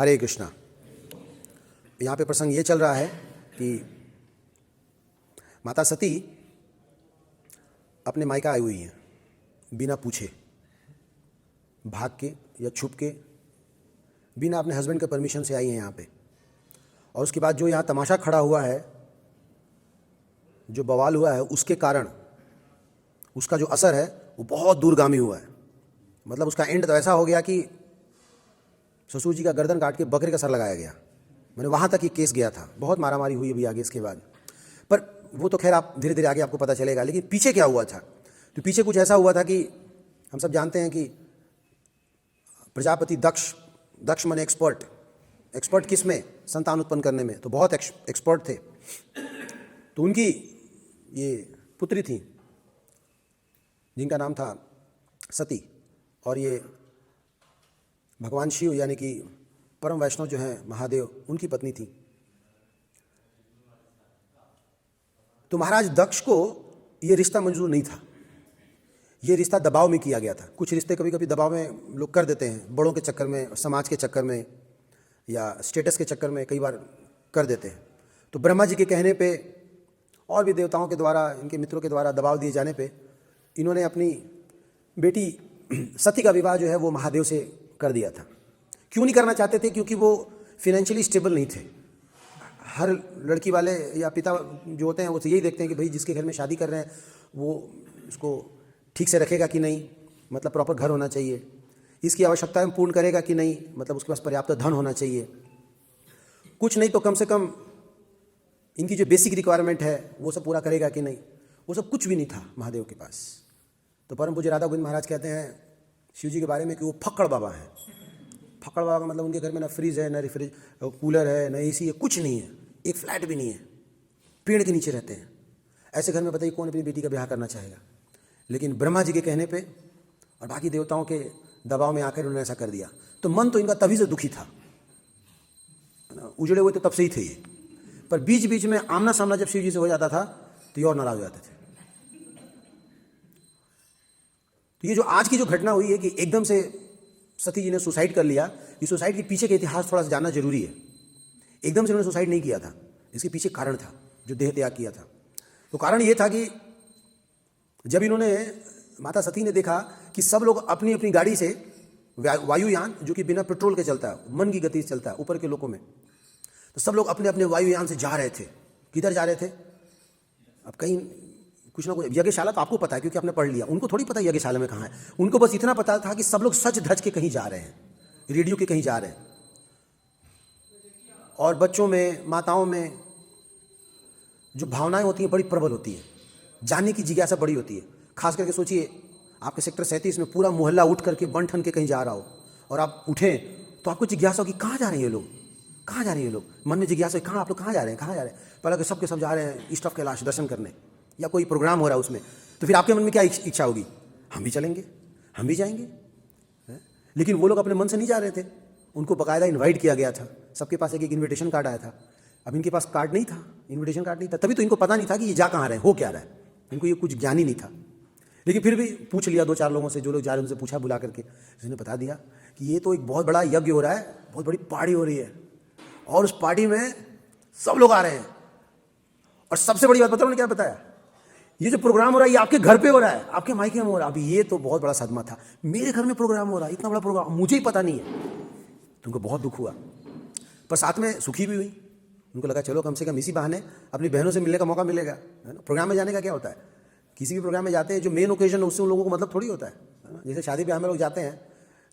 हरे कृष्णा। यहाँ पे प्रसंग ये चल रहा है कि माता सती अपने मायका आई हुई हैं बिना पूछे, भाग के या छुप के, बिना अपने हस्बैंड के परमिशन से आई हैं यहाँ पे। और उसके बाद जो यहाँ तमाशा खड़ा हुआ है, जो बवाल हुआ है, उसके कारण उसका जो असर है वो बहुत दूरगामी हुआ है। मतलब उसका एंड तो ऐसा हो गया कि ससुर जी का गर्दन काट के बकरे का सर लगाया गया। मैंने वहाँ तक ये केस गया था। बहुत मारामारी हुई अभी आगे इसके बाद, पर वो तो खैर आप धीरे धीरे आगे आपको पता चलेगा। लेकिन पीछे क्या हुआ था, तो पीछे कुछ ऐसा हुआ था कि हम सब जानते हैं कि प्रजापति दक्ष माने एक्सपर्ट किस में, संतान उत्पन्न करने में तो बहुत एक्सपर्ट थे। तो उनकी ये पुत्री थी जिनका नाम था सती, और ये भगवान शिव यानी कि परम वैष्णव जो हैं महादेव, उनकी पत्नी थी। तो महाराज दक्ष को ये रिश्ता मंजूर नहीं था। ये रिश्ता दबाव में किया गया था। कुछ रिश्ते कभी कभी दबाव में लोग कर देते हैं, बड़ों के चक्कर में, समाज के चक्कर में, या स्टेटस के चक्कर में कई बार कर देते हैं। तो ब्रह्मा जी के कहने पे और भी देवताओं के द्वारा, इनके मित्रों के द्वारा दबाव दिए जाने पे इन्होंने अपनी बेटी सती का विवाह जो है वो महादेव से कर दिया था। क्यों नहीं करना चाहते थे? क्योंकि वो फिनेंशियली स्टेबल नहीं थे। हर लड़की वाले या पिता जो होते हैं वो तो यही देखते हैं कि भाई जिसके घर में शादी कर रहे हैं वो उसको ठीक से रखेगा कि नहीं, मतलब प्रॉपर घर होना चाहिए, इसकी आवश्यकताएं पूर्ण करेगा कि नहीं, मतलब उसके पास पर्याप्त धन होना चाहिए, कुछ नहीं तो कम से कम इनकी जो बेसिक रिक्वायरमेंट है वो सब पूरा करेगा कि नहीं। वो सब कुछ भी नहीं था महादेव के पास। तो परम पूज्य राधा गोविंद महाराज कहते हैं शिव जी के बारे में कि वो फक्कड़ बाबा हैं। फक्कड़ बाबा का मतलब उनके घर में ना फ्रिज है, ना कूलर है, ना एसी है, कुछ नहीं है, एक फ्लैट भी नहीं है, पेड़ के नीचे रहते हैं। ऐसे घर में बताइए कौन अपनी बेटी का ब्याह करना चाहेगा? लेकिन ब्रह्मा जी के कहने पे और बाकी देवताओं के दबाव में आकर उन्होंने ऐसा कर दिया। तो मन तो इनका तभी से दुखी था, उजड़े हुए तो तब से ही थे ये। पर बीच बीच में आमना सामना जब शिव जी से हो जाता था तो ये और नाराज हो जाते थे। तो ये जो आज की जो घटना हुई है कि एकदम से सती जी ने सुसाइड कर लिया, इस सुसाइड के पीछे का इतिहास थोड़ा सा जानना जरूरी है। एकदम से उन्होंने सुसाइड नहीं किया था, इसके पीछे कारण था जो देह त्याग किया था। तो कारण ये था कि जब इन्होंने, माता सती ने देखा कि सब लोग अपनी अपनी गाड़ी से, वायुयान जो कि बिना पेट्रोल के चलता है, मन की गति से चलता है ऊपर के लोकों में, तो सब लोग अपने अपने वायुयान से जा रहे थे। किधर जा रहे थे? अब कहीं कुछ ना कुछ यज्ञशाला तो आपको पता है क्योंकि आपने पढ़ लिया, उनको थोड़ी पता यज्ञशाला में कहाँ है। उनको बस इतना पता था कि सब लोग सच धज के कहीं जा रहे हैं, रेडियो के कहीं जा रहे हैं। और बच्चों में, माताओं में जो भावनाएं होती हैं बड़ी प्रबल होती है, जानने की जिज्ञासा बड़ी होती है। खास करके सोचिए आपके सेक्टर 37 में पूरा मोहल्ला उठ करके बन ठन के कहीं जा रहा हो और आप उठें तो आपको जिज्ञासा हो कि कहाँ जा रहे हैं ये लोग, कहाँ जा रहे हैं ये लोग। मन में जिज्ञासा है, कहाँ आप लोग कहाँ जा रहे हैं, कहाँ जा रहे हैं? पहले कि सब के सब जा रहे हैं ईस्ट ऑफ कैलाश दर्शन करने, या कोई प्रोग्राम हो रहा है उसमें, तो फिर आपके मन में क्या इच्छा होगी? हम भी चलेंगे, हम भी जाएंगे। लेकिन वो लोग अपने मन से नहीं जा रहे थे, उनको बाकायदा इन्वाइट किया गया था। सबके पास एक इन्विटेशन कार्ड आया था। अब इनके पास कार्ड नहीं था, इन्विटेशन कार्ड नहीं था, तभी तो इनको पता नहीं था कि ये जा कहाँ रहे हैं, हो क्या रहा है। इनको ये कुछ ज्ञान ही नहीं था। लेकिन फिर भी पूछ लिया 2-4 लोगों से, जो लोग जा रहे हैं उनसे पूछा बुला करके, जिन्होंने बता दिया कि ये तो एक बहुत बड़ा यज्ञ हो रहा है, बहुत बड़ी पार्टी हो रही है और उस पार्टी में सब लोग आ रहे हैं। और सबसे बड़ी बात बताओ, उन्होंने क्या बताया? ये जो प्रोग्राम हो रहा है ये आपके घर पे हो रहा है, आपके मायके में हो रहा है। अभी ये तो बहुत बड़ा सदमा था, मेरे घर में प्रोग्राम हो रहा है, इतना बड़ा प्रोग्राम, मुझे ही पता नहीं है। तो उनको बहुत दुख हुआ, पर साथ में सुखी भी हुई। उनको लगा चलो कम से कम इसी बहाने अपनी बहनों से मिलने का मौका मिलेगा, है ना। प्रोग्राम में जाने का क्या होता है, किसी भी प्रोग्राम में जाते हैं जो मेन ओकेजन है उससे उन लोगों को मतलब थोड़ी होता है ना। जैसे शादी ब्याह में लोग जाते हैं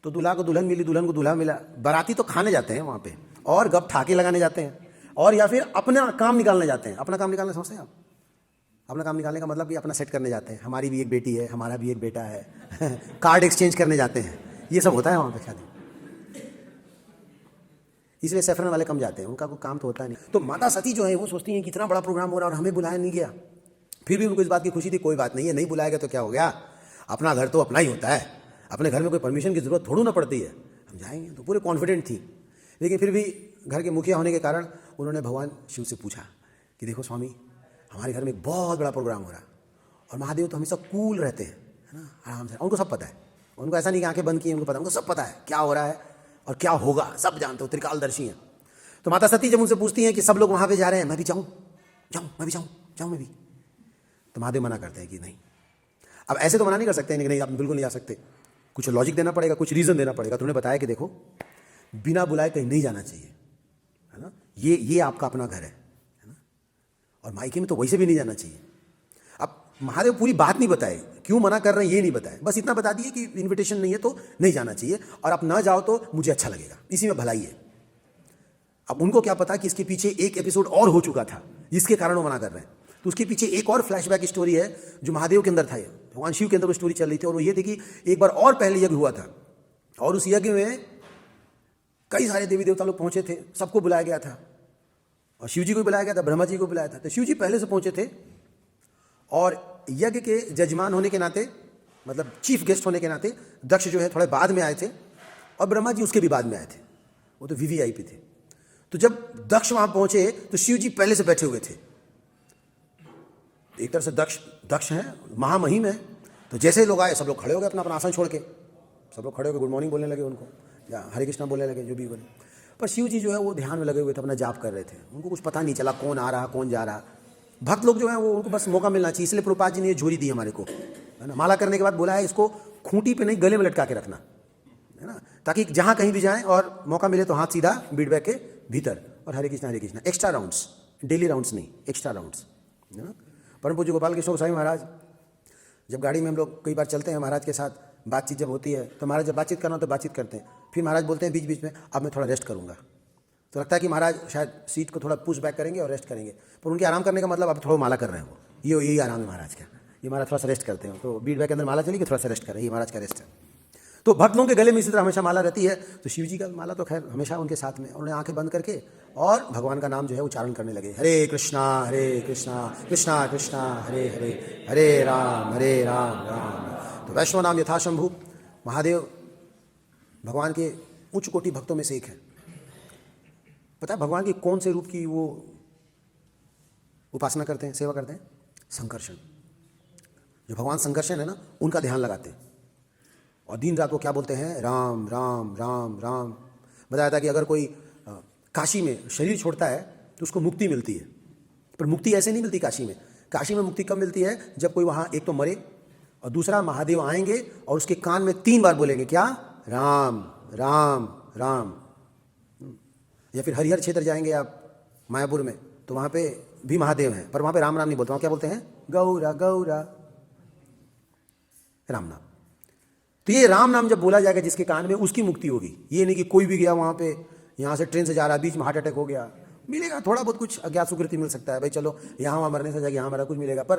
तो दूल्हा को दुल्हन मिली, दुल्हन को दूल्हा मिला, बाराती तो खाने जाते हैं वहाँ पे और गप ठाके लगाने जाते हैं, और या फिर अपना काम निकालने जाते हैं। अपना काम निकालना समझते हैं आप? अपना काम निकालने का मतलब कि अपना सेट करने जाते हैं, हमारी भी एक बेटी है, हमारा भी एक बेटा है कार्ड एक्सचेंज करने जाते हैं, ये सब होता है वहाँ पे शादी। इसलिए सैफरन वाले कम जाते हैं, उनका कोई काम तो होता नहीं। तो माता सती जो है वो सोचती हैं कि इतना बड़ा प्रोग्राम हो रहा है और हमें बुलाया नहीं गया। फिर भी उनको इस बात की खुशी थी, कोई बात नहीं है, नहीं बुलाएगा तो क्या हो गया, अपना घर तो अपना ही होता है, अपने घर में कोई परमिशन की जरूरत थोड़ी ना पड़ती है, हम जाएंगे। तो पूरे कॉन्फिडेंट थी। लेकिन फिर भी घर के मुखिया होने के कारण उन्होंने भगवान शिव से पूछा कि देखो स्वामी, हमारे घर में एक बहुत बड़ा प्रोग्राम हो रहा है और महादेव तो हमेशा कूल रहते हैं, है ना, आराम से। उनको सब पता है, उनको ऐसा नहीं कि आंखें बंद की, उनको पता, उनको सब पता है क्या हो रहा है और क्या होगा सब जानते हो, त्रिकालदर्शी हैं। तो माता सती जब उनसे पूछती हैं कि सब लोग वहाँ पे जा रहे हैं, मैं भी जाऊँ, मैं भी जाऊँ मैं भी, तो महादेव मना करते हैं कि नहीं। अब ऐसे तो मना नहीं कर सकते हैं कि नहीं आप बिल्कुल नहीं जा सकते, कुछ लॉजिक देना पड़ेगा, कुछ रीज़न देना पड़ेगा। तो उन्होंने बताया कि देखो बिना बुलाए कहीं नहीं जाना चाहिए, है ना, ये आपका अपना घर है ना, और मायके में तो वैसे भी नहीं जाना चाहिए। अब महादेव पूरी बात नहीं बताए, क्यों मना कर रहे हैं ये नहीं बताए, बस इतना बता दिए कि इन्विटेशन नहीं है तो नहीं जाना चाहिए, और आप ना जाओ तो मुझे अच्छा लगेगा, इसी में भलाई है। अब उनको क्या पता कि इसके पीछे एक एपिसोड और हो चुका था जिसके कारण वो मना कर रहे हैं। तो उसके पीछे एक और फ्लैशबैक स्टोरी है जो महादेव के अंदर था, भगवान शिव के अंदर वो स्टोरी चल रही थी, और वो ये थी कि एक बार और पहले यज्ञ हुआ था, और उस यज्ञ में कई सारे देवी देवता लोग पहुंचे थे, सबको बुलाया गया था, और शिव जी को बुलाया गया था, ब्रह्मा जी को बुलाया था। तो शिव जी पहले से पहुंचे थे, और यज्ञ के जजमान होने के नाते, मतलब चीफ गेस्ट होने के नाते दक्ष जो है थोड़े बाद में आए थे, और ब्रह्मा जी उसके भी बाद में आए थे, वो तो वीवीआईपी थे। तो जब दक्ष वहां पहुंचे तो शिव जी पहले से बैठे हुए थे। एक तरह से दक्ष हैं, महामहिम है। तो जैसे लोग आए सब लोग खड़े हो गए अपना अपना आसन छोड़ के, सब लोग खड़े हो गए, गुड मॉर्निंग बोलने लगे उनको, या हरे कृष्णा बोलने लगे, जो भी बोले। पर शिव जी जो है वो ध्यान में लगे हुए थे, अपना जाप कर रहे थे, उनको कुछ पता नहीं चला कौन आ रहा कौन जा रहा। भक्त लोग जो है वो उनको बस मौका मिलना चाहिए, इसलिए प्रभुपाद जी ने ये झोरी दी हमारे को, है ना। माला करने के बाद बोला है इसको खूंटी पे नहीं गले में लटका के रखना, है ना, ताकि जहाँ कहीं भी जाएं और मौका मिले तो हाथ सीधा बीट बैग के भीतर, और Hare Krishna, extra rounds, daily rounds नहीं, एक्स्ट्रा राउंड्स, है ना। परम पूज्य गोपाल किशोर गोस्वामी महाराज, जब गाड़ी में हम लोग कई बार चलते हैं महाराज के साथ, बातचीत जब होती है तो महाराज जब बातचीत करना हो तो बातचीत करते हैं, फिर महाराज बोलते हैं बीच बीच में अब मैं थोड़ा रेस्ट करूँगा। तो लगता है कि महाराज शायद सीट को थोड़ा पुश बैक करेंगे और रेस्ट करेंगे, पर उनके आराम करने का मतलब अब थोड़ा माला कर रहे हैं वो, यही आराम है महाराज का, ये महाराज थोड़ा सा रेस्ट करते हैं। तो बीट बैक के अंदर माला चली कि थोड़ा सा रेस्ट करें, ये महाराज का रेस्ट है। तो भक्त लोगों के गले में इसी तरह हमेशा माला रहती है। तो शिव जी का माला तो खैर हमेशा उनके साथ में, उन्होंने आंखें बंद करके और भगवान का नाम जो है उच्चारण करने लगे, हरे कृष्णा कृष्णा कृष्णा हरे हरे, हरे राम राम। तो वैष्णव नाम यथाशंभु, महादेव भगवान के उच्च कोटि भक्तों में से एक है। पता है भगवान के कौन से रूप की वो उपासना करते हैं, सेवा करते हैं? संकर्षण। जो भगवान संकर्षण है ना, उनका ध्यान लगाते हैं, और दिन रात वो क्या बोलते हैं, राम राम राम राम। बताया था कि अगर कोई काशी में शरीर छोड़ता है तो उसको मुक्ति मिलती है, पर मुक्ति ऐसे नहीं मिलती काशी में। काशी में मुक्ति कब मिलती है, जब कोई वहाँ एक तो मरे, और दूसरा महादेव आएंगे और उसके कान में 3 बार बोलेंगे, क्या, राम राम राम। या फिर हरिहर क्षेत्र जाएंगे आप मायापुर में, तो वहाँ पे भी महादेव हैं, पर वहाँ पे राम नाम नहीं बोलते, वहाँ क्या बोलते हैं, गौरा गौरा, राम नाम। तो ये राम नाम जब बोला जाएगा जिसके कान में, उसकी मुक्ति होगी। ये नहीं कि कोई भी गया वहाँ पे, यहाँ से ट्रेन से जा रहा, बीच में हार्ट अटैक हो गया, मिलेगा थोड़ा बहुत कुछ अज्ञात सुकृति मिल सकता है, भाई चलो यहाँ वहाँ मरने से जाके यहाँ मरा, कुछ मिलेगा, पर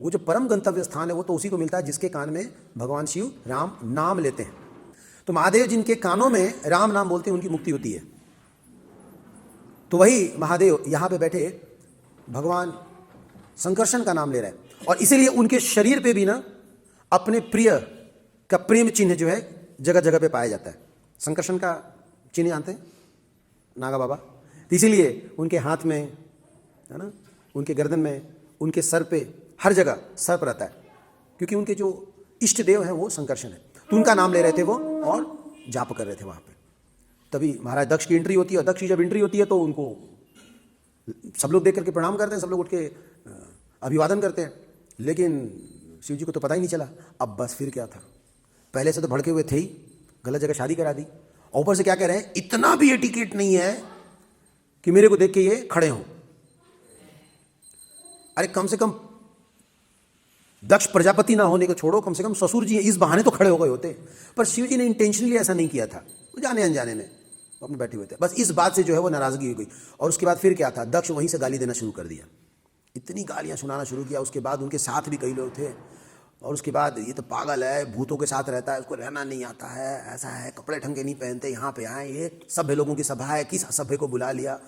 वो जो परम गंतव्य स्थान है वो तो उसी को मिलता है जिसके कान में भगवान शिव राम नाम लेते हैं। तो महादेव जिनके कानों में राम नाम बोलते हैं उनकी मुक्ति होती है। तो वही महादेव यहाँ पे बैठे भगवान संकर्षण का नाम ले रहे हैं, और इसीलिए उनके शरीर पे भी ना अपने प्रिय का प्रेम चिन्ह जो है जगह जगह पे पाया जाता है। संकर्षण का चिन्ह जानते हैं, नागा बाबा। तो इसीलिए उनके हाथ में, है ना, उनके गर्दन में, उनके सर पे, हर जगह सर्प रहता है, क्योंकि उनके जो इष्ट देव हैं वो संकर्षण है। तो उनका नाम ले रहे थे वो और जाप कर रहे थे वहाँ पे। तभी महाराज दक्ष की एंट्री होती है, और दक्ष की जब एंट्री होती है तो उनको सब लोग देख करके प्रणाम करते हैं, सब लोग उठ के अभिवादन करते हैं, लेकिन शिव जी को तो पता ही नहीं चला। अब बस फिर क्या था, पहले से तो भड़के हुए थे ही, गलत जगह शादी करा दी, और ऊपर से क्या कह रहे हैं, इतना भी एटिकेट नहीं है कि मेरे को देख के ये खड़े हों। अरे कम से कम दक्ष प्रजापति ना होने को छोड़ो, कम से कम ससुर जी इस बहाने तो खड़े हो गए होते। पर शिव जी ने इंटेंशनली ऐसा नहीं किया था, वो जाने अनजाने में अपने बैठे हुए थे। बस इस बात से जो है वो नाराजगी हो गई, और उसके बाद फिर क्या था, दक्ष वहीं से गाली देना शुरू कर दिया, इतनी गालियां सुनाना शुरू किया। उसके बाद उनके साथ भी कई लोग थे, और उसके बाद ये तो पागल है, भूतों के साथ रहता है, उसको रहना नहीं आता है, ऐसा है, कपड़े ढंग के नहीं पहनते, यहाँ पे आए, ये सभ्य लोगों की सभा है, किस सभ्य को बुला लिया।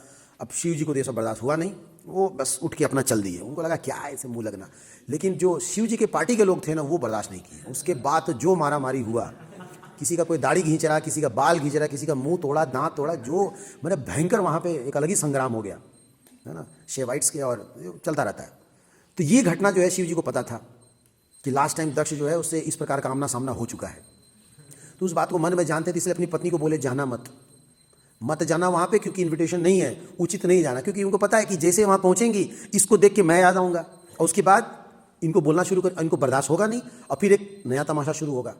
अब शिव जी को तो ये सब बर्दाश्त हुआ नहीं, वो बस उठ के अपना चल दिए। उनको लगा क्या है इसे मुँह लगना, लेकिन जो शिव जी के पार्टी के लोग थे ना वो बर्दाश्त नहीं किए। उसके बाद जो मारा मारी हुआ, किसी का कोई दाढ़ी खींच रहा, किसी का बाल खींच रहा, किसी का मुंह तोड़ा, दांत तोड़ा, जो मैंने भयंकर वहाँ पे एक अलग ही संग्राम हो गया, है ना, शेवाइट्स के, और चलता रहता है। तो ये घटना जो है शिव जी को पता था कि लास्ट टाइम दक्ष जो है उससे इस प्रकार का आमना सामना हो चुका है। तो तो उस बात को मन में जानते थे, इसलिए अपनी पत्नी को बोले जाना मत जाना वहाँ पे, क्योंकि इन्विटेशन नहीं है, उचित नहीं जाना, क्योंकि उनको पता है कि जैसे वहाँ पहुँचेंगी इसको देख के मैं याद आऊँगा और उसके बाद इनको बोलना शुरू कर, इनको बर्दाश्त होगा नहीं और फिर एक नया तमाशा शुरू होगा।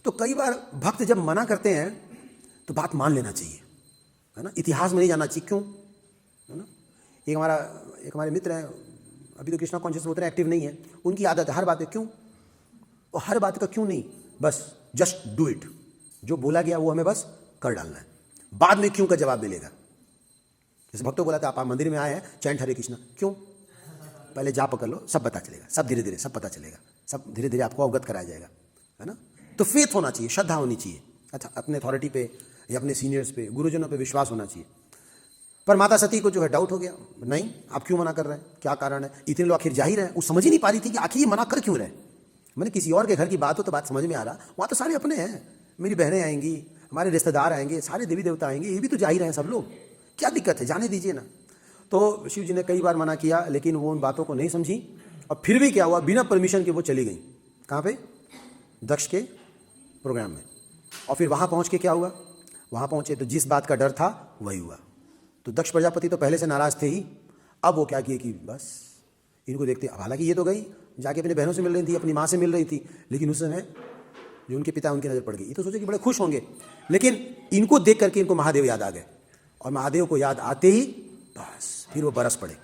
तो कई बार भक्त जब मना करते हैं तो बात मान लेना चाहिए, है ना, इतिहास में नहीं जाना चाहिए, क्यों, है ना। एक हमारे मित्र हैं, अभी तो कृष्णा कॉन्शियस होते हैं, एक्टिव नहीं है, उनकी आदत है हर बात है क्यों, और हर बात का क्यों नहीं, बस जस्ट डू इट, जो बोला गया वो हमें बस कर डालना है, बाद में क्यों का जवाब मिलेगा। जैसे भक्तों बोला था, आप मंदिर में आए हैं, चैंट हरे कृष्णा, क्यों, पहले जा पकड़ लो, सब पता चलेगा, सब धीरे धीरे सब पता चलेगा, सब धीरे धीरे आपको अवगत कराया जाएगा, है ना। तो फेथ होना चाहिए, श्रद्धा होनी चाहिए, अच्छा, अपने अथॉरिटी पे या अपने सीनियर्स पे, गुरुजनों पे विश्वास होना चाहिए। पर माता सती को जो है डाउट हो गया, नहीं आप क्यों मना कर रहे हैं, क्या कारण है, इतने लोग आखिर जा ही रहे हैं, वो समझ ही नहीं पा रही थी कि आखिर ये मना कर क्यों रहे। मैंने किसी और के घर की बात हो तो बात समझ में आ रहा, वहाँ तो सारे अपने हैं, मेरी बहनें आएंगी, हमारे रिश्तेदार आएंगे, सारे देवी देवता आएंगे, ये भी तो जा ही रहे हैं सब लोग, क्या दिक्कत है, जाने दीजिए ना। तो शिव जी ने कई बार मना किया, लेकिन वो उन बातों को नहीं समझी, और फिर भी क्या हुआ, बिना परमिशन के वो चली गई, कहाँ पे, दक्ष के प्रोग्राम में। और फिर वहाँ पहुँच के क्या हुआ, वहाँ पहुँचे तो जिस बात का डर था वही हुआ। तो दक्ष प्रजापति तो पहले से नाराज़ थे ही, अब वो क्या किए कि बस इनको देखते, अब हालांकि ये तो गई जाके अपनी बहनों से मिल रही थी, अपनी माँ से मिल रही थी, लेकिन उस समय जो उनके पिता उनकी नज़र पड़ गई, ये तो सोचे कि बड़े खुश होंगे, लेकिन इनको देख करके इनको महादेव याद आ गए, और महादेव को याद आते ही बस फिर वो बरस पड़े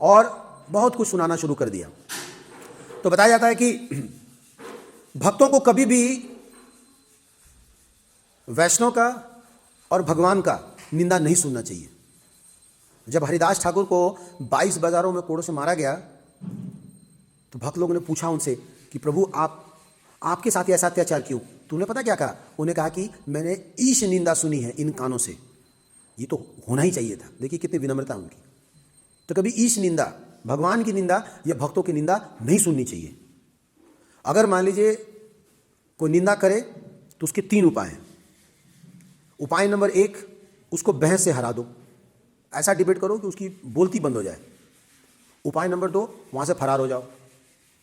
और बहुत कुछ सुनाना शुरू कर दिया। तो बताया जाता है कि भक्तों को कभी भी वैष्णव का और भगवान का निंदा नहीं सुनना चाहिए। जब हरिदास ठाकुर को 22 बाजारों में कोड़ों से मारा गया तो भक्त लोगों ने पूछा उनसे कि प्रभु आपके साथ ऐसा अत्याचार क्यों, तूने पता क्या कहा, उन्हें कहा कि मैंने ईश निंदा सुनी है इन कानों से, ये तो होना ही चाहिए था। देखिए कितनी विनम्रता उनकी। तो कभी ईश निंदा, भगवान की निंदा या भक्तों की निंदा नहीं सुननी चाहिए। अगर मान लीजिए कोई निंदा करे तो उसके 3 उपाय हैं। उपाय नंबर 1, उसको बहस से हरा दो, ऐसा डिबेट करो कि उसकी बोलती बंद हो जाए। उपाय नंबर 2, वहाँ से फरार हो जाओ,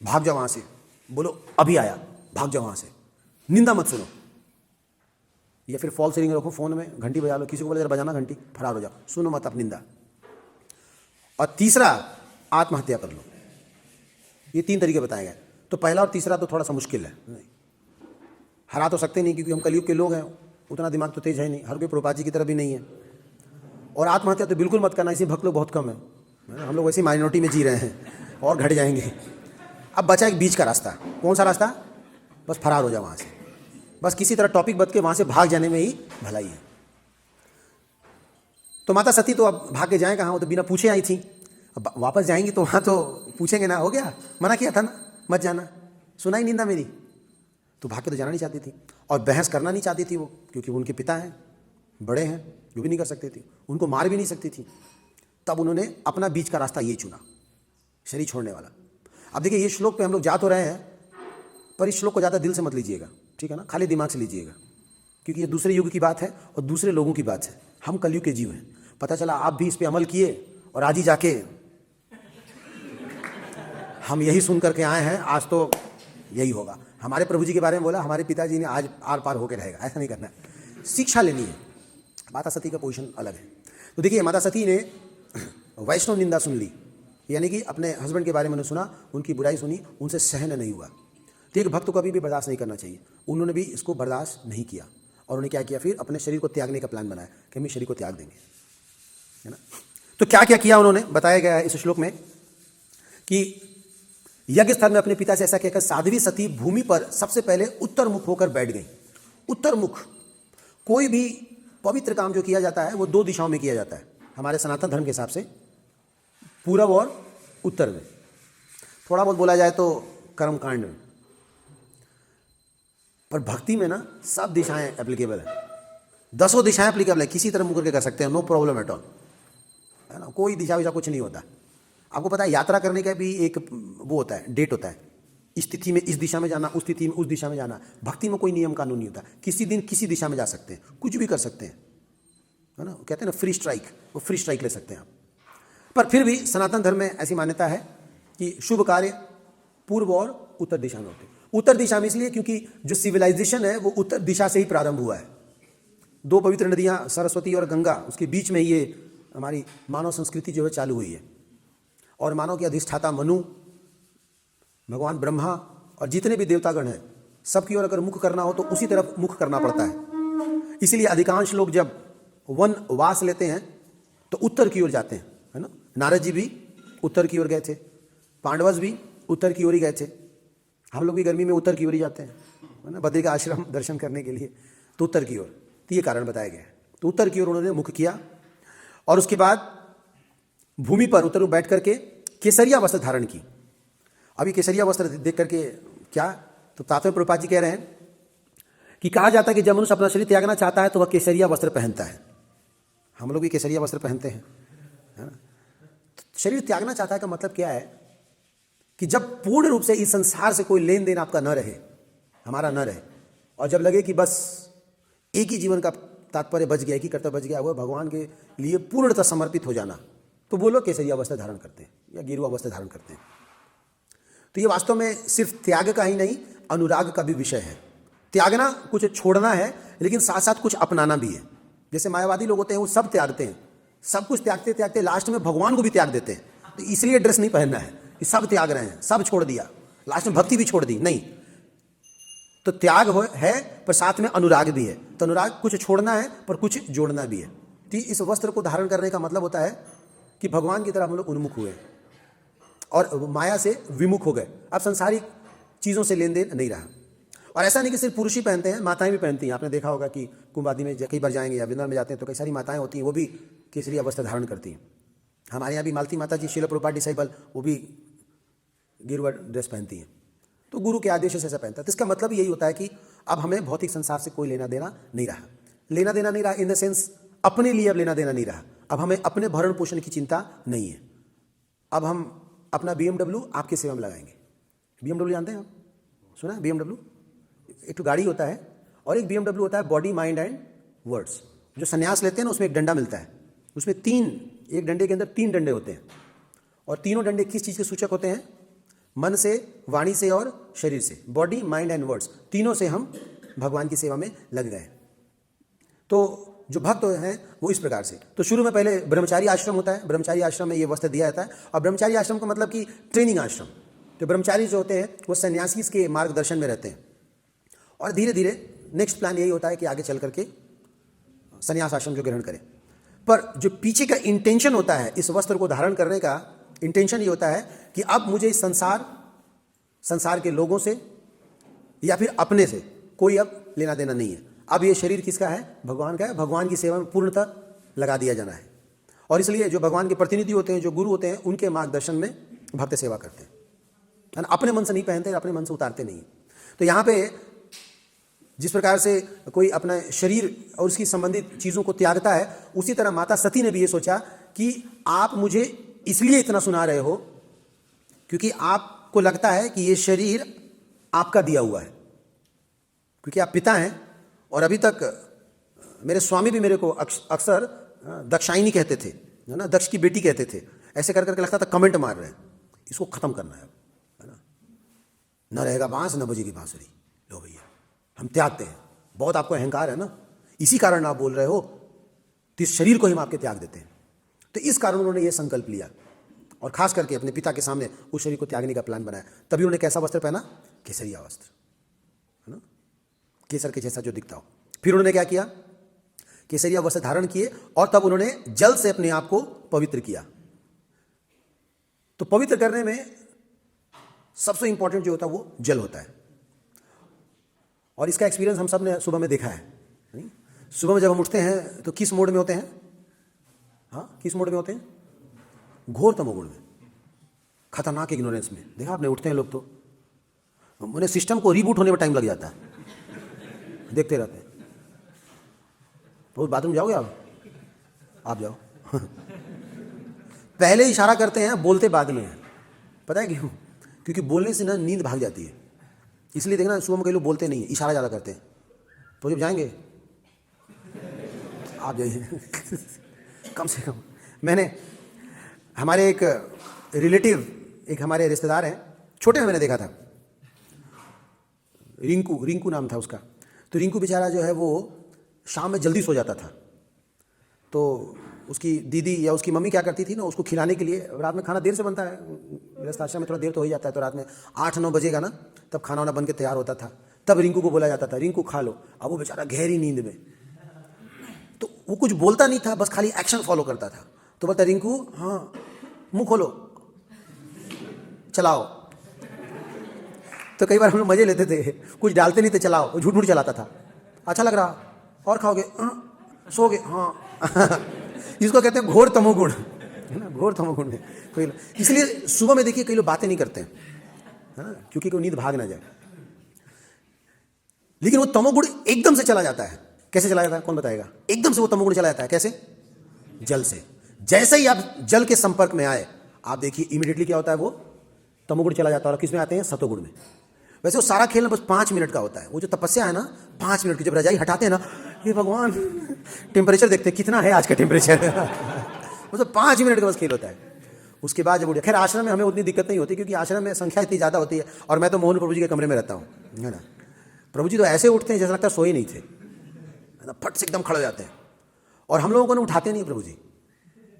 भाग जाओ वहाँ से, बोलो अभी आया, भाग जाओ वहाँ से, निंदा मत सुनो। या फिर फॉल्स रिंग रखो फ़ोन में, घंटी बजा लो, किसी को बोले जरा बजाना घंटी, फरार हो जाओ, सुनो मत अब निंदा। और तीसरा, आत्महत्या कर लो। ये 3 तरीके बताए गए। तो पहला और तीसरा तो थोड़ा सा मुश्किल है, हरा तो सकते नहीं क्योंकि हम कलयुग के लोग हैं, उतना दिमाग तो तेज है नहीं, हर कोई प्रभुपाद जी की तरह भी नहीं है। और आत्महत्या तो बिल्कुल मत करना, इसी भक्त लोग बहुत कम है, हम लोग वैसे माइनॉरिटी में जी रहे हैं और घट जाएंगे। अब बचा एक बीच का रास्ता, कौन सा रास्ता, बस फरार हो जाओ वहाँ से, बस किसी तरह टॉपिक बदल के वहाँ से भाग जाने में ही भलाई है। तो माता सती तो अब भाग के जाए कहाँ, वो तो बिना पूछे आई थी, अब वापस जाएंगी तो वहाँ तो पूछेंगे ना, हो गया, मना किया था ना मत जाना, सुना ही निंदा मेरी, तो भाग के तो जाना नहीं चाहती थी। और बहस करना नहीं चाहती थी वो, क्योंकि उनके पिता हैं, बड़े हैं, जो भी नहीं कर सकते थे, उनको मार भी नहीं सकती थी। तब उन्होंने अपना बीच का रास्ता ये चुना, शरीर छोड़ने वाला। अब देखिए ये श्लोक पे हम लोग जा तो रहे हैं, पर इस श्लोक को ज़्यादा दिल से मत लीजिएगा, ठीक है ना, खाली दिमाग से लीजिएगा, क्योंकि ये दूसरे युग की बात है और दूसरे लोगों की बात है। हम कलयुग के जीव हैं, पता चला आप भी इस पे अमल किए और आज ही जाके हम यही सुन करके आए हैं, आज तो यही होगा। हमारे प्रभु जी के बारे में बोला, हमारे पिताजी ने आज आर पार होकर रहेगा, ऐसा नहीं करना है, शिक्षा लेनी है। माता सती का पोजीशन अलग है। तो देखिए माता सती ने वैष्णव निंदा सुन ली, यानी कि अपने हस्बैंड के बारे में सुना, उनकी बुराई सुनी, उनसे सहन नहीं हुआ। तो एक भक्त को कभी भी बर्दाश्त नहीं करना चाहिए। उन्होंने भी इसको बर्दाश्त नहीं किया और उन्होंने क्या किया, फिर अपने शरीर को त्यागने का प्लान बनाया कि हम इस शरीर को त्याग देंगे, है ना। तो क्या क्या किया उन्होंने, बताया गया है इस श्लोक में कि यज्ञ स्थल में अपने पिता से ऐसा कहकर साध्वी सती भूमि पर सबसे पहले उत्तर मुख होकर बैठ गई। उत्तर मुख, कोई भी पवित्र काम जो किया जाता है वो 2 दिशाओं में किया जाता है हमारे सनातन धर्म के हिसाब से, पूरब और उत्तर में। थोड़ा बहुत बोला जाए तो कर्मकांड में, पर भक्ति में ना सब दिशाएं एप्लीकेबल है, 10 दिशाएं एप्लीकेबल है, किसी तरह मुंह करके कर सकते हैं, नो प्रॉब्लम एट ऑल, है ना। कोई दिशा वैसा कुछ नहीं होता। आपको पता है यात्रा करने का भी एक वो होता है, डेट होता है, इस तिथि में इस दिशा में जाना, उस तिथि में उस दिशा में जाना। भक्ति में कोई नियम कानून नहीं होता, किसी दिन किसी दिशा में जा सकते हैं, कुछ भी कर सकते हैं, है ना। कहते हैं ना फ्री स्ट्राइक, वो फ्री स्ट्राइक ले सकते हैं आप। पर फिर भी सनातन धर्म में ऐसी मान्यता है कि शुभ कार्य पूर्व और उत्तर दिशा में होते हैं। उत्तर दिशा में इसलिए क्योंकि जो सिविलाइजेशन है वो उत्तर दिशा से ही प्रारंभ हुआ है। दो पवित्र नदियां सरस्वती और गंगा, उसके बीच में ये हमारी मानव संस्कृति जो है चालू हुई है। और मानव के अधिष्ठाता मनु, भगवान ब्रह्मा और जितने भी देवतागण हैं, सबकी ओर अगर मुख करना हो तो उसी तरफ मुख करना पड़ता है। इसीलिए अधिकांश लोग जब वनवास लेते हैं तो उत्तर की ओर जाते हैं, है ना। नारद जी भी उत्तर की ओर गए थे, पांडवज भी उत्तर की ओर ही गए थे। हम लोग भी गर्मी में उत्तर की ओर ही जाते हैं, है ना, बद्री का आश्रम दर्शन करने के लिए, तो उत्तर की ओर। तो ये कारण बताया गया है। तो उत्तर की ओर उन्होंने मुख किया और उसके बाद भूमि पर उत्तर में बैठ करके केसरिया वस्त्र धारण की। अभी केसरिया वस्त्र देख करके क्या, तो तात्पर्य प्रभुपाद जी कह रहे हैं कि कहा जाता है कि जब मनुष्य अपना शरीर त्यागना चाहता है तो वह केसरिया वस्त्र पहनता है। हम लोग भी केसरिया वस्त्र पहनते हैं, है ना। शरीर त्यागना चाहता है का मतलब क्या है कि जब पूर्ण रूप से इस संसार से कोई लेन देन आपका न रहे, हमारा न रहे, और जब लगे कि बस एक ही जीवन का तात्पर्य बच गया, एक ही कर्तव्य बच गया, वो भगवान के लिए पूर्णतः समर्पित हो जाना, तो वो लोग केसरिया वस्त्र धारण करते हैं या गेरुआ वस्त्र धारण करते हैं। तो ये वास्तव में सिर्फ त्याग का ही नहीं, अनुराग का भी विषय है। त्यागना कुछ छोड़ना है, लेकिन साथ साथ कुछ अपनाना भी है। जैसे मायावादी लोग होते हैं, वो सब त्यागते हैं, सब कुछ त्यागते त्यागते लास्ट में भगवान को भी त्याग देते हैं। तो इसलिए ड्रेस नहीं पहनना है, ये सब त्याग रहे हैं, सब छोड़ दिया, लास्ट में भक्ति भी छोड़ दी, नहीं। तो त्याग है पर साथ में अनुराग भी है। तो अनुराग कुछ छोड़ना है पर कुछ जोड़ना भी है। तो इस वस्त्र को धारण करने का मतलब होता है कि भगवान की तरफ हम लोग उन्मुख हुए और माया से विमुख हो गए। अब सांसारिक चीज़ों से लेन देन नहीं रहा। और ऐसा नहीं कि सिर्फ पुरुष ही पहनते हैं, माताएं भी पहनती हैं। आपने देखा होगा कि कुंभ आदि में कई बार जाएंगे या वृंदावन में जाते हैं तो कई सारी माताएं होती हैं, वो भी केसरिया वस्त्र धारण करती हैं। हमारे यहाँ भी मालती माता जी, शील प्रभुपाद डिसाइपल, वो भी गेरुआ ड्रेस पहनती हैं। तो गुरु के आदेश से ऐसा पहनता है। तो इसका मतलब यही होता है कि अब हमें भौतिक संसार से कोई लेना देना नहीं रहा। लेना देना नहीं रहा इन द सेंस अपने लिए अब लेना देना नहीं रहा। अब हमें अपने भरण पोषण की चिंता नहीं है। अब हम अपना BMW आपकी सेवा में लगाएंगे। BMW जानते हैं आप, सुना है BMW? एक तो गाड़ी होता है और एक BMW होता है बॉडी माइंड एंड वर्ड्स। जो संन्यास लेते हैं ना, उसमें एक डंडा मिलता है, उसमें एक डंडे के अंदर 3 डंडे होते हैं। और तीनों डंडे किस चीज़ के सूचक होते हैं? मन से, वाणी से और शरीर से। बॉडी माइंड एंड वर्ड्स, तीनों से हम भगवान की सेवा में लग गए। तो जो भक्त हैं वो इस प्रकार से, तो शुरू में पहले ब्रह्मचारी आश्रम होता है, ब्रह्मचारी आश्रम में ये वस्त्र दिया जाता है। और ब्रह्मचारी आश्रम का मतलब कि ट्रेनिंग आश्रम। तो ब्रह्मचारी जो होते हैं वो सन्यासी के मार्गदर्शन में रहते हैं। और धीरे धीरे नेक्स्ट प्लान यही होता है कि आगे चल करके सन्यास आश्रम जो ग्रहण करें। पर जो पीछे का इंटेंशन होता है इस वस्त्र को धारण करने का, इंटेंशन ये होता है कि अब मुझे इस संसार के लोगों से या फिर अपने से कोई अब लेना देना नहीं है। अब ये शरीर किसका है? भगवान का है। भगवान की सेवा में पूर्णतः लगा दिया जाना है। और इसलिए जो भगवान के प्रतिनिधि होते हैं, जो गुरु होते हैं, उनके मार्गदर्शन में भक्त सेवा करते हैं। अपने मन से नहीं पहनते, अपने मन से उतारते नहीं। तो यहाँ पे जिस प्रकार से कोई अपना शरीर और उसकी संबंधित चीज़ों को त्यागता है, उसी तरह माता सती ने भी ये सोचा कि आप मुझे इसलिए इतना सुना रहे हो क्योंकि आपको लगता है कि ये शरीर आपका दिया हुआ है, क्योंकि आप पिता हैं। और अभी तक मेरे स्वामी भी मेरे को अक्सर दक्षायनी कहते थे, है ना, दक्ष की बेटी कहते थे। ऐसे कर करके लगता था कमेंट मार रहे हैं, इसको खत्म करना है ना। न रहेगा बांस न बजेगी बांसुरी। लो भैया, हम त्यागते हैं। बहुत आपको अहंकार है ना, इसी कारण आप बोल रहे हो, तो इस शरीर को ही हम आपके त्याग देते हैं। तो इस कारण उन्होंने ये संकल्प लिया और खास करके अपने पिता के सामने उस शरीर को त्यागने का प्लान बनाया। तभी उन्होंने कैसा वस्त्र पहना? केसरिया वस्त्र, है ना, केसर के जैसा जो दिखता हो। फिर उन्होंने क्या किया? केसरिया वस्त्र धारण किए और तब उन्होंने जल से अपने आप को पवित्र किया। तो पवित्र करने में सबसे इंपॉर्टेंट जो होता है वो जल होता है। और इसका एक्सपीरियंस हम सब ने सुबह में देखा है। नहीं? सुबह में जब हम उठते हैं तो किस मोड में होते हैं? हाँ, किस मोड में होते हैं? घोर तमोगुण में, खतरनाक इग्नोरेंस में। देखा आपने, उठते हैं लोग तो उन्हें सिस्टम को रीबूट होने में टाइम लग जाता है, देखते रहते हैं। तो बाथरूम जाओगे आप जाओ पहले इशारा करते हैं, बोलते बाद में हैं। पता है क्यों? क्योंकि बोलने से ना नींद भाग जाती है। इसलिए देखना सुबह में कई लोग बोलते नहीं है, इशारा ज़्यादा करते हैं। तो जब जाएंगे आप जाइए कम से कम। मैंने हमारे एक रिलेटिव, एक हमारे रिश्तेदार हैं, छोटे में मैंने देखा था, रिंकू रिंकू नाम था उसका। तो रिंकू बेचारा जो है वो शाम में जल्दी सो जाता था। तो उसकी दीदी या उसकी मम्मी क्या करती थी ना, उसको खिलाने के लिए, रात में खाना देर से बनता है, गृहस्थ आश्रम में थोड़ा देर तो हो ही जाता है, तो रात में 8-9 बजेगा ना तब खाना वाना बन के तैयार होता था। तब रिंकू को बोला जाता था, रिंकू खा लो। अब वो बेचारा गहरी नींद में, तो वो कुछ बोलता नहीं था, बस खाली एक्शन फॉलो करता था। तो बोलता, रिंकू हाँ मुंह खोलो, चलाओ। तो कई बार हम लोग मजे लेते थे, कुछ डालते नहीं थे, चलाओ, वो झूठ मूठ चलाता था। अच्छा लग रहा, और खाओगे, सोगे, हाँ। इसको कहते हैं घोर तमोगुण, है ना, घोर तमोगुण में कोई। इसलिए सुबह में देखिए कई लोग बातें नहीं करते हैं, है ना, क्योंकि कोई नींद भाग ना जाए। लेकिन वो तमोगुण एकदम से चला जाता है। कैसे चला जाता है, कौन बताएगा? एकदम से वो तमोगुण चला जाता है। कैसे? जल से। जैसे ही आप जल के संपर्क में आए, आप देखिए इमीडिएटली क्या होता है, वो तमोगुण चला जाता है। और किस में आते हैं? सतोगुण में। वैसे वो सारा खेल ना बस 5 मिनट का होता है। वो जो तपस्या है ना 5 मिनट की, जब रजाई हटाते हैं ना, ये भगवान टेम्परेचर देखते हैं कितना है आज का टेम्परेचर। वो तो 5 मिनट का बस खेल होता है। उसके बाद जब उठे, खैर आश्रम में हमें उतनी दिक्कत नहीं होती, क्योंकि आश्रम में संख्या इतनी ज़्यादा होती है। और मैं तो मोहन प्रभु जी के कमरे में रहता हूँ, है ना। प्रभु जी तो ऐसे उठते हैं जैसा लगता है सोए नहीं थे, है ना, फट से एकदम खड़े हो जाते हैं। और हम लोगों को ना उठाते नहीं प्रभु जी,